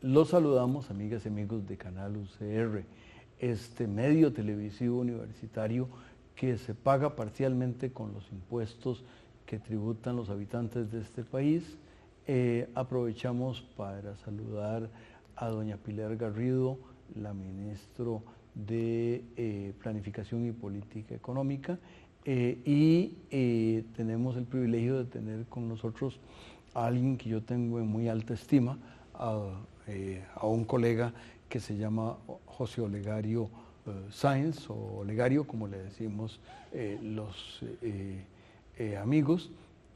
Los saludamos, amigas y amigos de Canal UCR, este medio televisivo universitario que se paga parcialmente con los impuestos que tributan los habitantes de este país. Aprovechamos para saludar a doña Pilar Garrido, la ministra de Planificación y Política Económica, y tenemos el privilegio de tener con nosotros a alguien que yo tengo en muy alta estima, a un colega que se llama José Olegario Sáenz, o Olegario, como le decimos los amigos,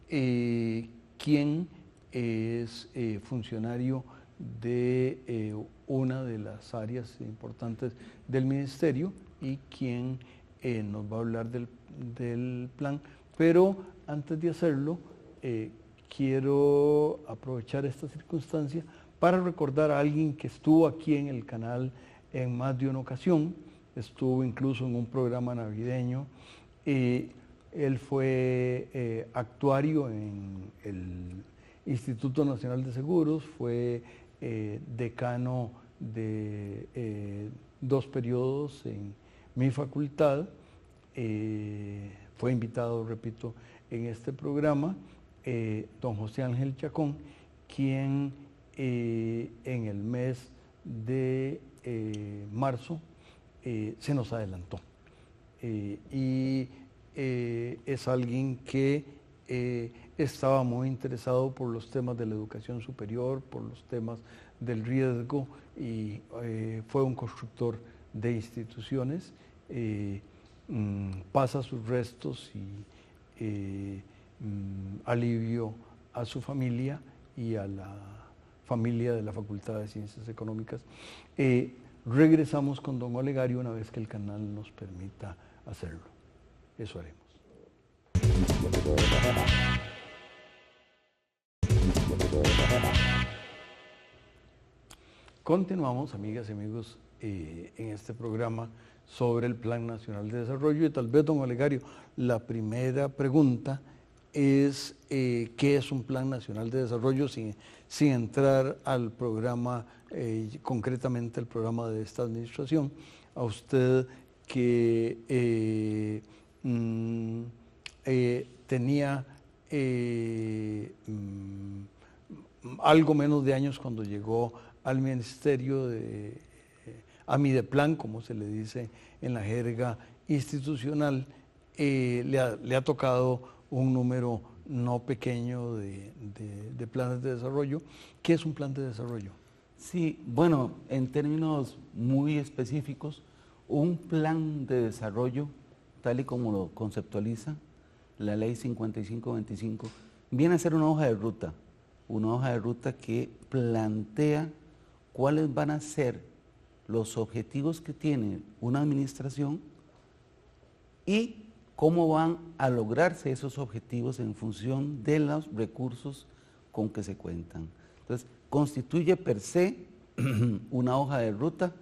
quien es funcionario de una de las áreas importantes del ministerio y quien nos va a hablar del plan. Pero antes de hacerlo, quiero aprovechar esta circunstancia para recordar a alguien que estuvo aquí en el canal en más de una ocasión, estuvo incluso en un programa navideño. Él fue actuario en el Instituto Nacional de Seguros, fue decano de 2 periodos en mi facultad, fue invitado, repito, en este programa, don José Ángel Chacón, quien en el mes de marzo se nos adelantó. Y es alguien que estaba muy interesado por los temas de la educación superior, por los temas del riesgo, y fue un constructor de instituciones. Pasa sus restos y alivio a su familia y a la familia de la Facultad de Ciencias Económicas. Regresamos con don Olegario una vez que el canal nos permita hacerlo. Eso haremos. Continuamos, amigas y amigos, en este programa sobre el Plan Nacional de Desarrollo, y tal vez, don Olegario, la primera pregunta es ¿qué es un Plan Nacional de Desarrollo? Sin entrar al programa, concretamente el programa de esta administración. A usted que tenía algo menos de años cuando llegó al ministerio a Mideplan, como se le dice en la jerga institucional, le ha tocado un número no pequeño de planes de desarrollo. ¿Qué es un plan de desarrollo? Sí, bueno, en términos muy específicos, un plan de desarrollo, tal y como lo conceptualiza la Ley 5525, viene a ser una hoja de ruta que plantea cuáles van a ser los objetivos que tiene una administración y cómo van a lograrse esos objetivos en función de los recursos con que se cuentan. Entonces, constituye per se una hoja de ruta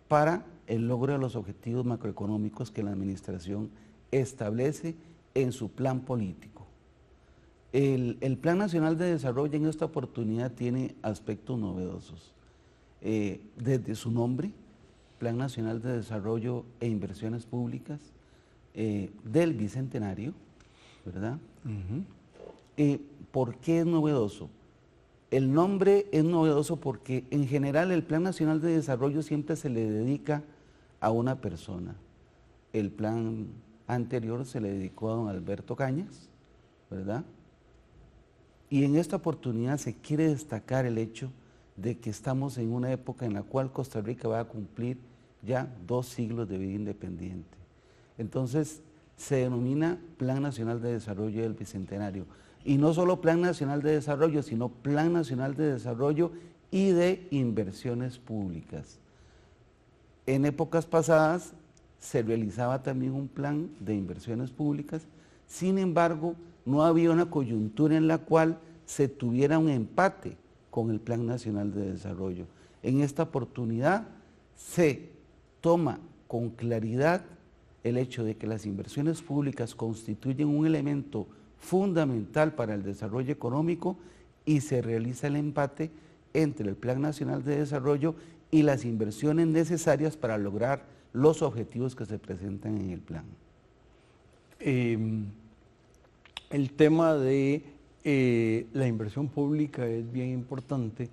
para el logro de los objetivos macroeconómicos que la administración establece en su plan político. El Plan Nacional de Desarrollo en esta oportunidad tiene aspectos novedosos. Desde su nombre, Plan Nacional de Desarrollo e Inversiones Públicas, del Bicentenario, ¿verdad? ¿Por qué es novedoso? El nombre es novedoso porque en general el Plan Nacional de Desarrollo siempre se le dedica a una persona. El plan anterior se le dedicó a don Alberto Cañas, ¿verdad? Y en esta oportunidad se quiere destacar el hecho de que estamos en una época en la cual Costa Rica va a cumplir ya 2 siglos de vida independiente. Entonces se denomina Plan Nacional de Desarrollo del Bicentenario. Y no solo Plan Nacional de Desarrollo, sino Plan Nacional de Desarrollo y de Inversiones Públicas. En épocas pasadas se realizaba también un plan de inversiones públicas. Sin embargo, no había una coyuntura en la cual se tuviera un empate con el Plan Nacional de Desarrollo. En esta oportunidad se toma con claridad el hecho de que las inversiones públicas constituyen un elemento fundamental para el desarrollo económico y se realiza el empate entre el Plan Nacional de Desarrollo y las inversiones necesarias para lograr los objetivos que se presentan en el plan. El tema de la inversión pública es bien importante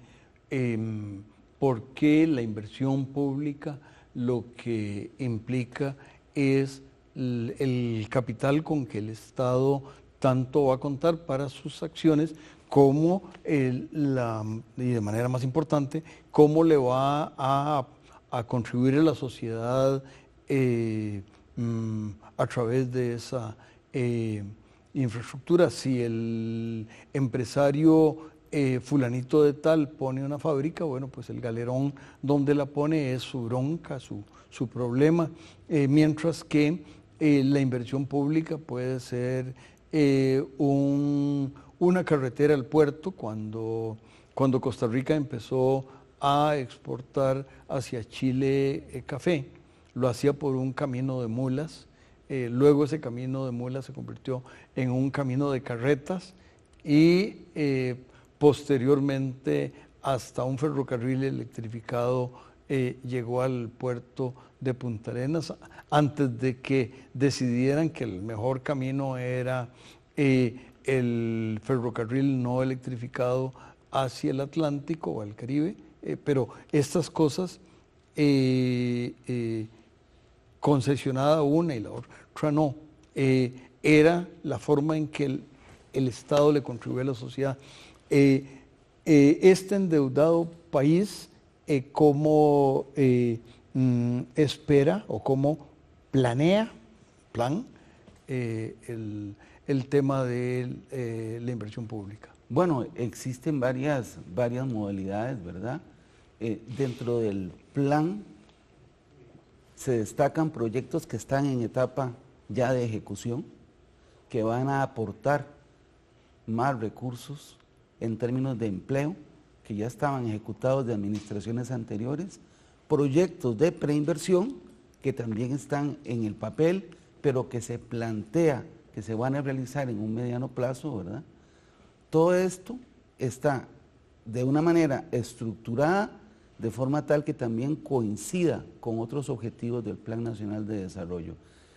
porque la inversión pública lo que implica es el capital con que el Estado tanto va a contar para sus acciones como, y de manera más importante, cómo le va a contribuir a la sociedad a través de esa infraestructura. Si el empresario fulanito de tal pone una fábrica, bueno, pues el galerón donde la pone es su bronca, su problema, mientras que la inversión pública puede ser una carretera al puerto. Cuando Costa Rica empezó a exportar hacia Chile café, lo hacía por un camino de mulas, luego ese camino de mulas se convirtió en un camino de carretas y posteriormente hasta un ferrocarril electrificado llegó al puerto de Punta Arenas, antes de que decidieran que el mejor camino era el ferrocarril no electrificado hacia el Atlántico o al Caribe, pero estas cosas concesionada una y la otra no, era la forma en que el Estado le contribuye a la sociedad. Este endeudado país, ¿cómo espera o cómo planea el tema de la inversión pública? Bueno, existen varias modalidades, ¿verdad? Dentro del plan se destacan proyectos que están en etapa ya de ejecución, que van a aportar más recursos en términos de empleo, que ya estaban ejecutados de administraciones anteriores, proyectos de preinversión que también están en el papel, pero que se plantea que se van a realizar en un mediano plazo, ¿verdad? Todo esto está de una manera estructurada, de forma tal que también coincida con otros objetivos del Plan Nacional de Desarrollo.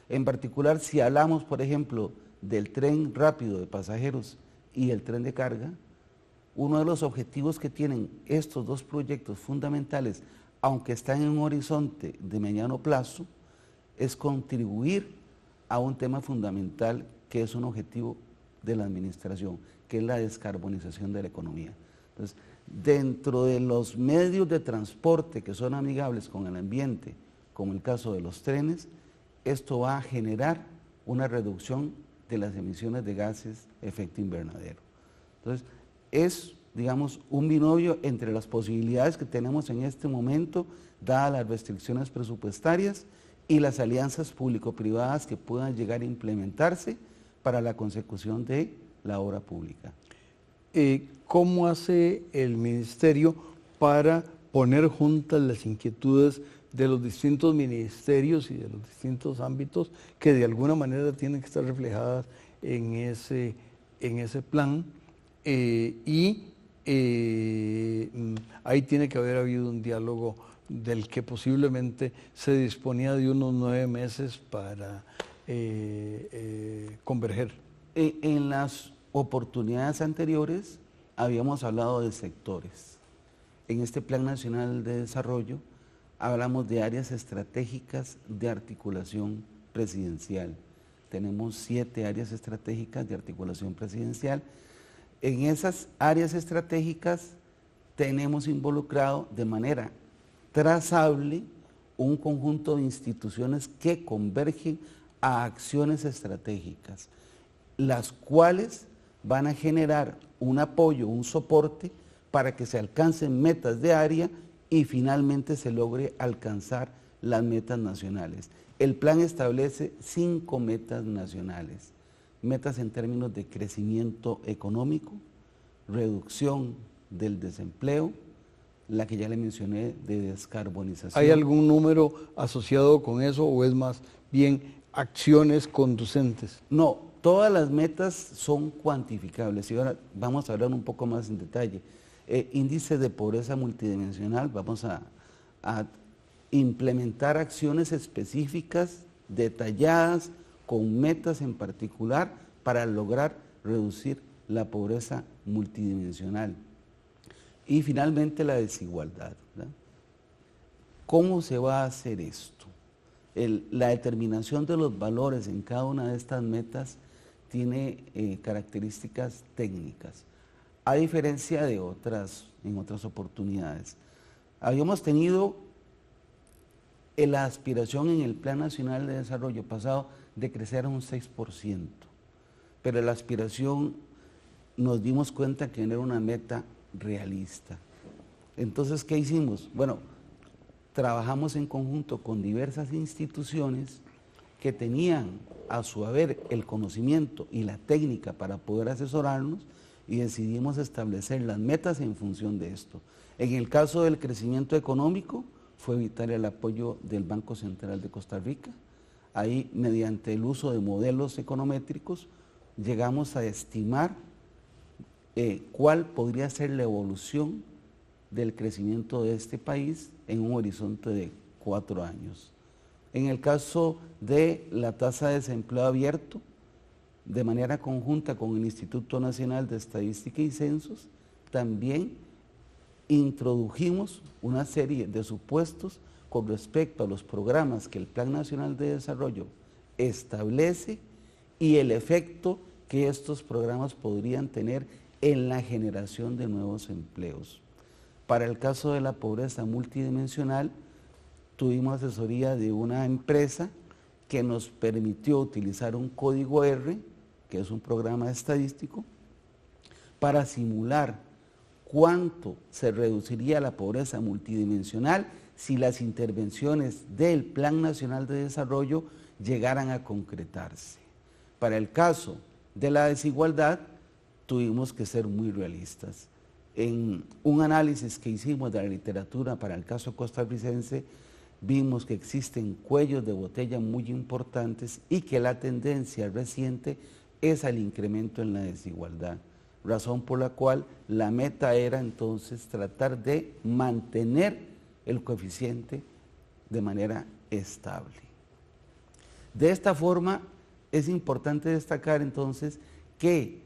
En particular, si hablamos, por ejemplo, del tren rápido de pasajeros y el tren de carga, uno de los objetivos que tienen estos dos proyectos fundamentales, aunque están en un horizonte de mediano plazo, es contribuir a un tema fundamental que es un objetivo de la administración, que es la descarbonización de la economía. Entonces, dentro de los medios de transporte que son amigables con el ambiente, como el caso de los trenes, esto va a generar una reducción de las emisiones de gases de efecto invernadero. Entonces, es, digamos, un binomio entre las posibilidades que tenemos en este momento, dadas las restricciones presupuestarias y las alianzas público-privadas que puedan llegar a implementarse para la consecución de la obra pública. ¿Cómo hace el Ministerio para poner juntas las inquietudes de los distintos ministerios y de los distintos ámbitos que de alguna manera tienen que estar reflejadas en ese plan? Ahí tiene que haber habido un diálogo del que posiblemente se disponía de unos 9 meses para converger. En las oportunidades anteriores habíamos hablado de sectores. En este Plan Nacional de Desarrollo hablamos de áreas estratégicas de articulación presidencial. Tenemos 7 áreas estratégicas de articulación presidencial. En esas áreas estratégicas tenemos involucrado de manera trazable un conjunto de instituciones que convergen a acciones estratégicas, las cuales van a generar un apoyo, un soporte para que se alcancen metas de área y finalmente se logre alcanzar las metas nacionales. el plan establece 5 metas nacionales, metas en términos de crecimiento económico, reducción del desempleo, la que ya le mencioné de descarbonización. ¿Hay algún número asociado con eso o es más bien acciones conducentes? No, todas las metas son cuantificables y ahora vamos a hablar un poco más en detalle. Índice de pobreza multidimensional, vamos a implementar acciones específicas, detalladas, con metas en particular para lograr reducir la pobreza multidimensional. Y finalmente la desigualdad, ¿verdad? ¿Cómo se va a hacer esto? La determinación de los valores en cada una de estas metas tiene características técnicas, a diferencia de en otras oportunidades. Habíamos tenido la aspiración en el Plan Nacional de Desarrollo pasado de crecer a un 6%, pero la aspiración nos dimos cuenta que no era una meta realista. Entonces, ¿qué hicimos? Bueno, trabajamos en conjunto con diversas instituciones que tenían a su haber el conocimiento y la técnica para poder asesorarnos y decidimos establecer las metas en función de esto. En el caso del crecimiento económico, fue vital el apoyo del Banco Central de Costa Rica. Ahí, mediante el uso de modelos econométricos, llegamos a estimar cuál podría ser la evolución del crecimiento de este país en un horizonte de 4 años. En el caso de la tasa de desempleo abierto, de manera conjunta con el Instituto Nacional de Estadística y Censos, también introdujimos una serie de supuestos con respecto a los programas que el Plan Nacional de Desarrollo establece y el efecto que estos programas podrían tener en la generación de nuevos empleos. Para el caso de la pobreza multidimensional, tuvimos asesoría de una empresa que nos permitió utilizar un código R, que es un programa estadístico, para simular cuánto se reduciría la pobreza multidimensional si las intervenciones del Plan Nacional de Desarrollo llegaran a concretarse. Para el caso de la desigualdad, tuvimos que ser muy realistas. En un análisis que hicimos de la literatura para el caso costarricense, vimos que existen cuellos de botella muy importantes y que la tendencia reciente es al incremento en la desigualdad, razón por la cual la meta era entonces tratar de mantener el coeficiente de manera estable. De esta forma, es importante destacar entonces que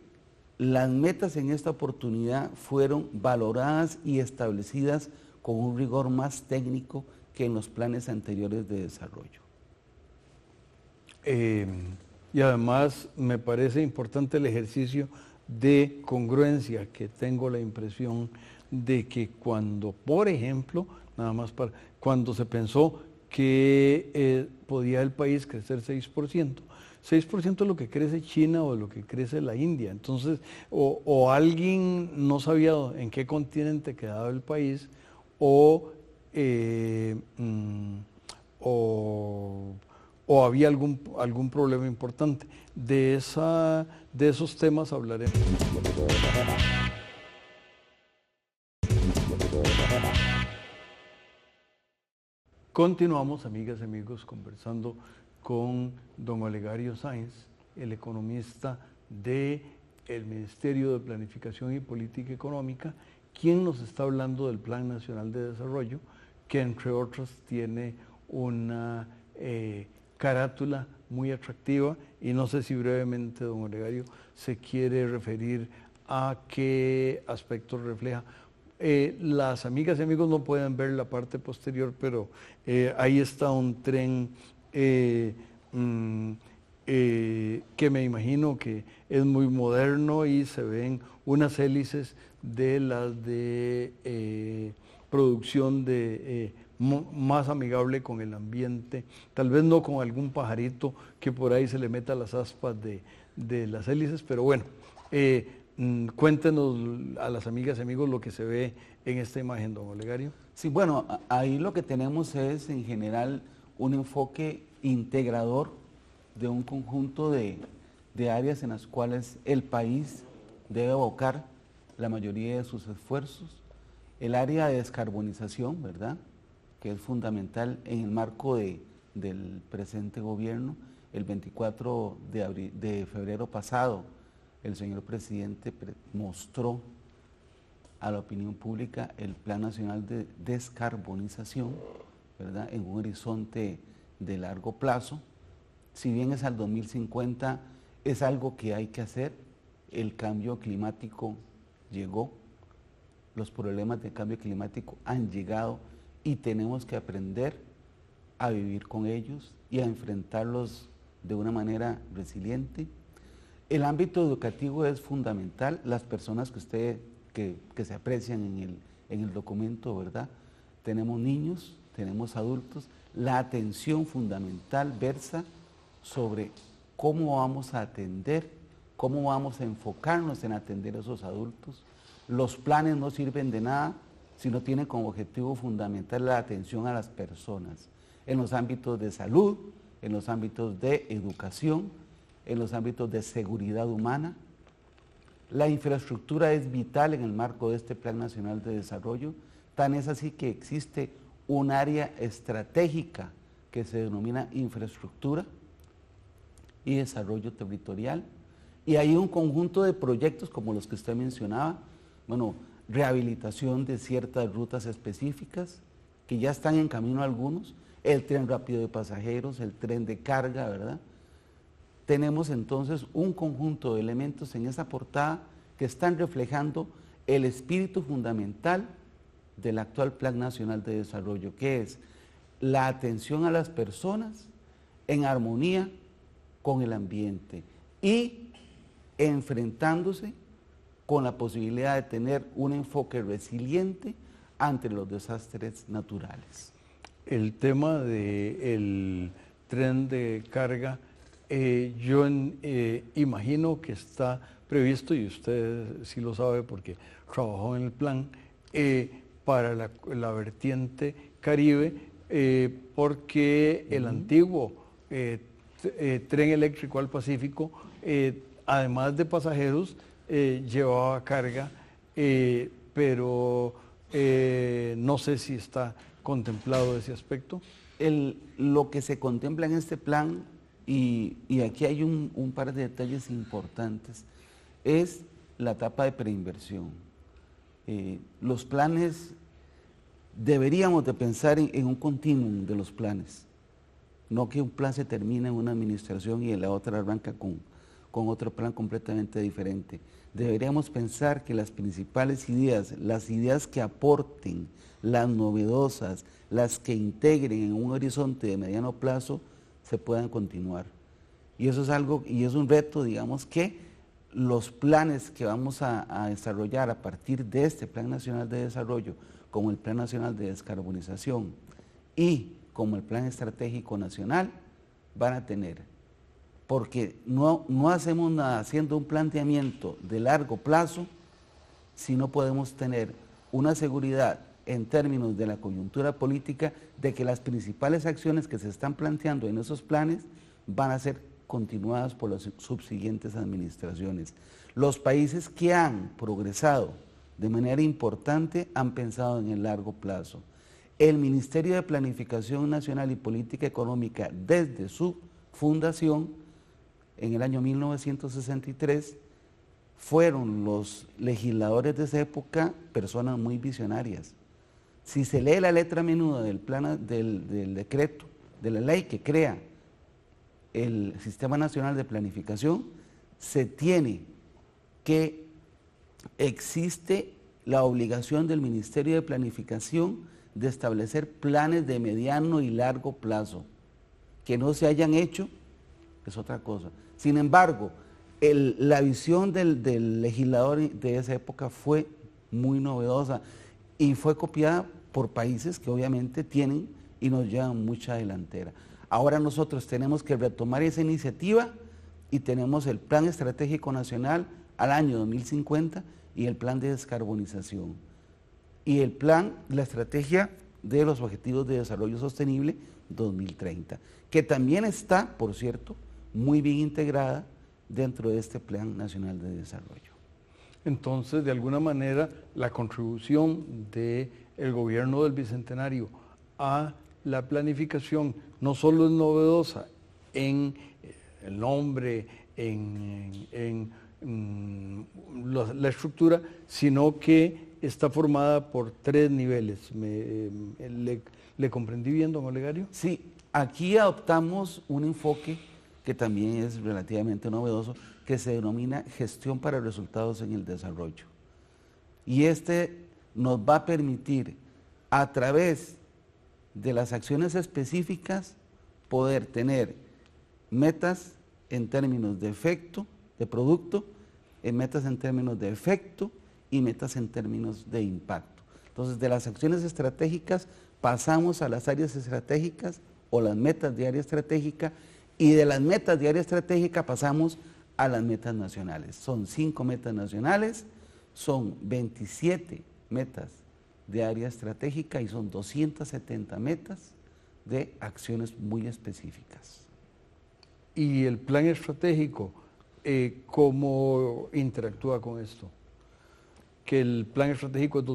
las metas en esta oportunidad fueron valoradas y establecidas con un rigor más técnico que en los planes anteriores de desarrollo. Y además me parece importante el ejercicio de congruencia, que tengo la impresión de que cuando, por ejemplo, cuando se pensó que podía el país crecer 6%, 6% es lo que crece China o lo que crece la India. Entonces, o alguien no sabía en qué continente quedaba el país, o había algún problema importante. De esos temas hablaremos. Continuamos, amigas y amigos, conversando con don Olegario Sáenz, el economista del Ministerio de Planificación y Política Económica, quien nos está hablando del Plan Nacional de Desarrollo, que entre otras tiene una carátula muy atractiva, y no sé si brevemente don Olegario se quiere referir a qué aspectos refleja. Las amigas y amigos no pueden ver la parte posterior, pero ahí está un tren que me imagino que es muy moderno, y se ven unas hélices de las de producción más amigable con el ambiente, tal vez no con algún pajarito que por ahí se le meta las aspas de las hélices, pero bueno, cuéntenos a las amigas y amigos lo que se ve en esta imagen, don Olegario. Sí, bueno, ahí lo que tenemos es en general un enfoque integrador de un conjunto de áreas en las cuales el país debe abocar la mayoría de sus esfuerzos. El área de descarbonización, ¿verdad?, que es fundamental en el marco del presente gobierno. El 24 de febrero pasado, el señor presidente mostró a la opinión pública el Plan Nacional de Descarbonización, ¿verdad?, en un horizonte de largo plazo. Si bien es al 2050, es algo que hay que hacer. El cambio climático llegó, los problemas de cambio climático han llegado y tenemos que aprender a vivir con ellos y a enfrentarlos de una manera resiliente. El ámbito educativo es fundamental. Las personas que se aprecian en el documento, ¿verdad? Tenemos niños, tenemos adultos. La atención fundamental versa sobre cómo vamos a atender, cómo vamos a enfocarnos en atender a esos adultos. Los planes no sirven de nada si no tienen como objetivo fundamental la atención a las personas, en los ámbitos de salud, en los ámbitos de educación, en los ámbitos de seguridad humana. La infraestructura es vital en el marco de este Plan Nacional de Desarrollo, tan es así que existe un área estratégica que se denomina infraestructura y desarrollo territorial, y hay un conjunto de proyectos como los que usted mencionaba, bueno, rehabilitación de ciertas rutas específicas, que ya están en camino algunos, el tren rápido de pasajeros, el tren de carga, ¿verdad? Tenemos entonces un conjunto de elementos en esa portada que están reflejando el espíritu fundamental del actual Plan Nacional de Desarrollo, que es la atención a las personas en armonía con el ambiente y enfrentándose con la posibilidad de tener un enfoque resiliente ante los desastres naturales. El tema del tren de carga, yo imagino que está previsto, y usted sí lo sabe porque trabajó en el plan, para la vertiente Caribe, porque el antiguo tren eléctrico al Pacífico, además de pasajeros, llevaba carga, pero no sé si está contemplado ese aspecto. Lo que se contempla en este plan, y aquí hay un par de detalles importantes, es la etapa de preinversión. Los planes, deberíamos de pensar en un continuum de los planes, no que un plan se termine en una administración y en la otra arranca con otro plan completamente diferente. Deberíamos pensar que las principales ideas, las ideas que aporten, las novedosas, las que integren en un horizonte de mediano plazo, se puedan continuar. Y eso es algo, y es un reto, digamos, que los planes que vamos a desarrollar a partir de este Plan Nacional de Desarrollo, como el Plan Nacional de Descarbonización y como el Plan Estratégico Nacional, van a tener, porque no hacemos nada haciendo un planteamiento de largo plazo si no podemos tener una seguridad en términos de la coyuntura política de que las principales acciones que se están planteando en esos planes van a ser continuadas por las subsiguientes administraciones. Los países que han progresado de manera importante han pensado en el largo plazo. El Ministerio de Planificación Nacional y Política Económica, desde su fundación, en el año 1963, fueron los legisladores de esa época personas muy visionarias. Si se lee la letra menuda del decreto, de la ley que crea el Sistema Nacional de Planificación, se tiene que existe la obligación del Ministerio de Planificación de establecer planes de mediano y largo plazo. Que no se hayan hecho es otra cosa. Sin embargo, la visión del legislador de esa época fue muy novedosa y fue copiada por países que obviamente tienen y nos llevan mucha delantera. Ahora nosotros tenemos que retomar esa iniciativa y tenemos el Plan Estratégico Nacional al año 2050 y el Plan de Descarbonización. Y el plan, la estrategia de los Objetivos de Desarrollo Sostenible 2030, que también está, por cierto, muy bien integrada dentro de este Plan Nacional de Desarrollo. Entonces, de alguna manera, la contribución del gobierno del Bicentenario a la planificación no solo es novedosa en el nombre, en la estructura, sino que está formada por 3 niveles. ¿Le comprendí bien, don Olegario? Sí, aquí adoptamos un enfoque que también es relativamente novedoso, que se denomina gestión para resultados en el desarrollo. Y este nos va a permitir, a través de las acciones específicas, poder tener metas en términos de efecto, de producto, metas en términos de efecto y metas en términos de impacto. Entonces, de las acciones estratégicas pasamos a las áreas estratégicas o las metas de área estratégica, y de las metas de área estratégica pasamos a las metas nacionales. Son 5 metas nacionales, son 27 metas de área estratégica y son 270 metas de acciones muy específicas. ¿Y el plan estratégico, cómo interactúa con esto? Que el plan estratégico es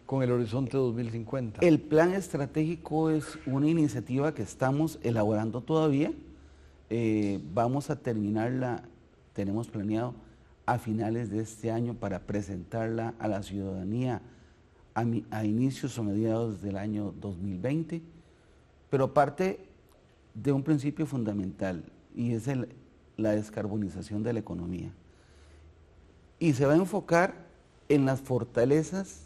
con el horizonte 2050. El plan estratégico es una iniciativa que estamos elaborando todavía. Vamos a terminarla, tenemos planeado a finales de este año para presentarla a la ciudadanía a inicios o mediados del año 2020, pero parte de un principio fundamental, y es la descarbonización de la economía. Y se va a enfocar en las fortalezas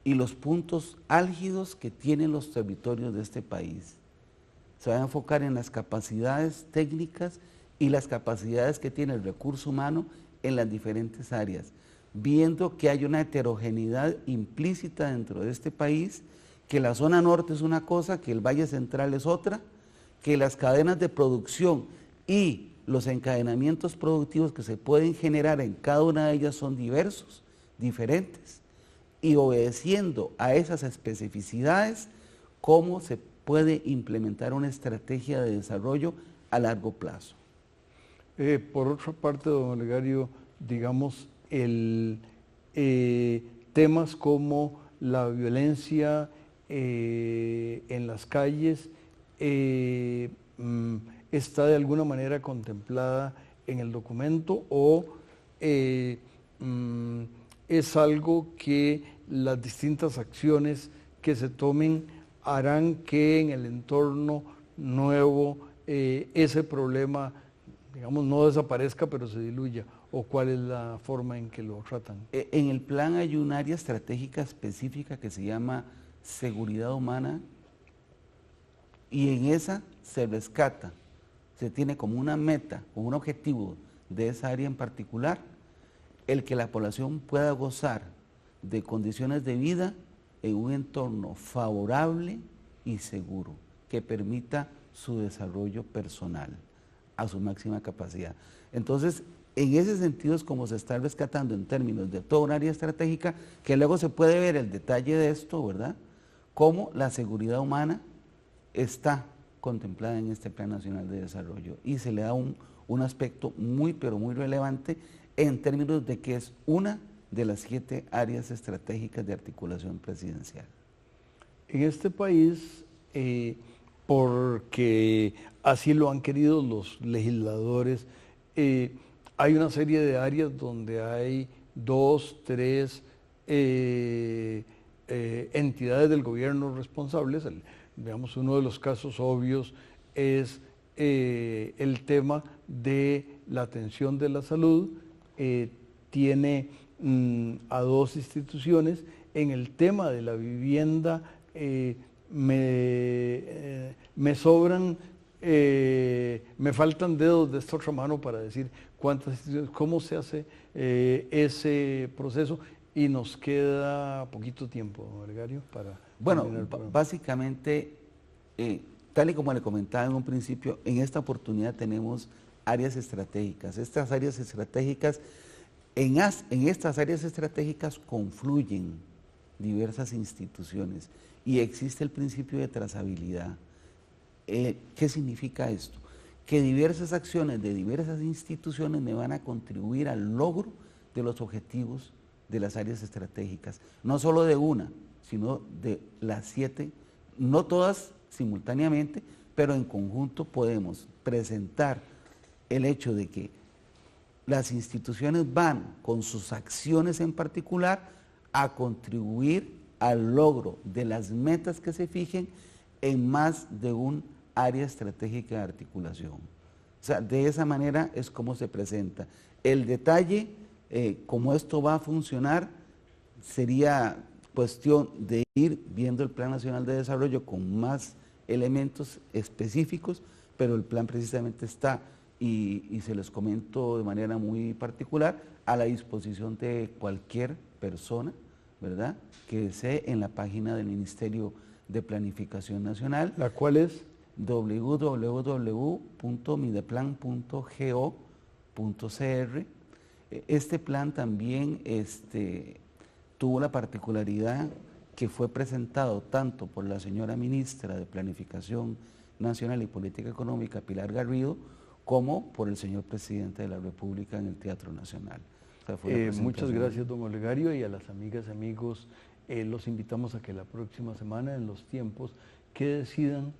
y los puntos álgidos que tienen los territorios de este país. Se va a enfocar en las capacidades técnicas y las capacidades que tiene el recurso humano en las diferentes áreas, viendo que hay una heterogeneidad implícita dentro de este país, que la zona norte es una cosa, que el Valle Central es otra, que las cadenas de producción y los encadenamientos productivos que se pueden generar en cada una de ellas son diversos, diferentes, y obedeciendo a esas especificidades, cómo se puede implementar una estrategia de desarrollo a largo plazo. Por otra parte, don Olegario, digamos, temas como la violencia en las calles está de alguna manera contemplada en el documento, o es algo que las distintas acciones que se tomen harán que en el entorno nuevo ese problema, digamos, no desaparezca, pero se diluya? ¿O cuál es la forma en que lo tratan? En el plan hay un área estratégica específica que se llama seguridad humana, y en esa se rescata, se tiene como una meta, como un objetivo de esa área en particular, el que la población pueda gozar de condiciones de vida en un entorno favorable y seguro, que permita su desarrollo personal a su máxima capacidad. Entonces, en ese sentido es como se está rescatando en términos de toda un área estratégica, que luego se puede ver el detalle de esto, ¿verdad? Cómo la seguridad humana está contemplada en este Plan Nacional de Desarrollo, y se le da un aspecto muy, pero muy relevante en términos de que es una de las 7 áreas estratégicas de articulación presidencial. En este país, porque así lo han querido los legisladores, hay una serie de áreas donde hay 2, 3 entidades del gobierno responsables. Veamos, uno de los casos obvios es el tema de la atención de la salud. Tiene a 2 instituciones. En el tema de la vivienda me sobran, me faltan dedos de esta otra mano para decir cuántas instituciones, cómo se hace ese proceso, y nos queda poquito tiempo, don Olegario, para... Bueno, básicamente, tal y como le comentaba en un principio, en esta oportunidad tenemos áreas estratégicas. Estas áreas estratégicas, en estas áreas estratégicas confluyen diversas instituciones, y existe el principio de trazabilidad. ¿Qué significa esto? Que diversas acciones de diversas instituciones me van a contribuir al logro de los objetivos de las áreas estratégicas, no solo de una, sino de las 7, no todas simultáneamente, pero en conjunto podemos presentar el hecho de que las instituciones van con sus acciones en particular a contribuir al logro de las metas que se fijen en más de un área estratégica de articulación. O sea, de esa manera es como se presenta. El detalle, cómo esto va a funcionar, sería cuestión de ir viendo el Plan Nacional de Desarrollo con más elementos específicos, pero el plan precisamente está, y se los comento de manera muy particular, a la disposición de cualquier persona, ¿verdad?, que desee, en la página del Ministerio de Planificación Nacional. ¿La cual es? www.mideplan.go.cr. Este plan también tuvo la particularidad que fue presentado tanto por la señora ministra de Planificación Nacional y Política Económica, Pilar Garrido, como por el señor presidente de la República en el Teatro Nacional. O sea, muchas gracias, don Olegario, y a las amigas y amigos los invitamos a que la próxima semana, en los tiempos que decidan,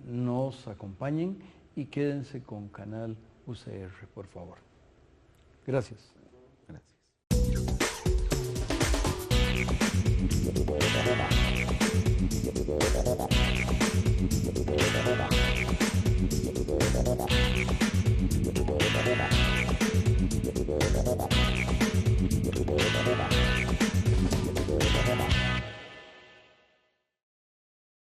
nos acompañen y quédense con Canal UCR, por favor. Gracias. Gracias.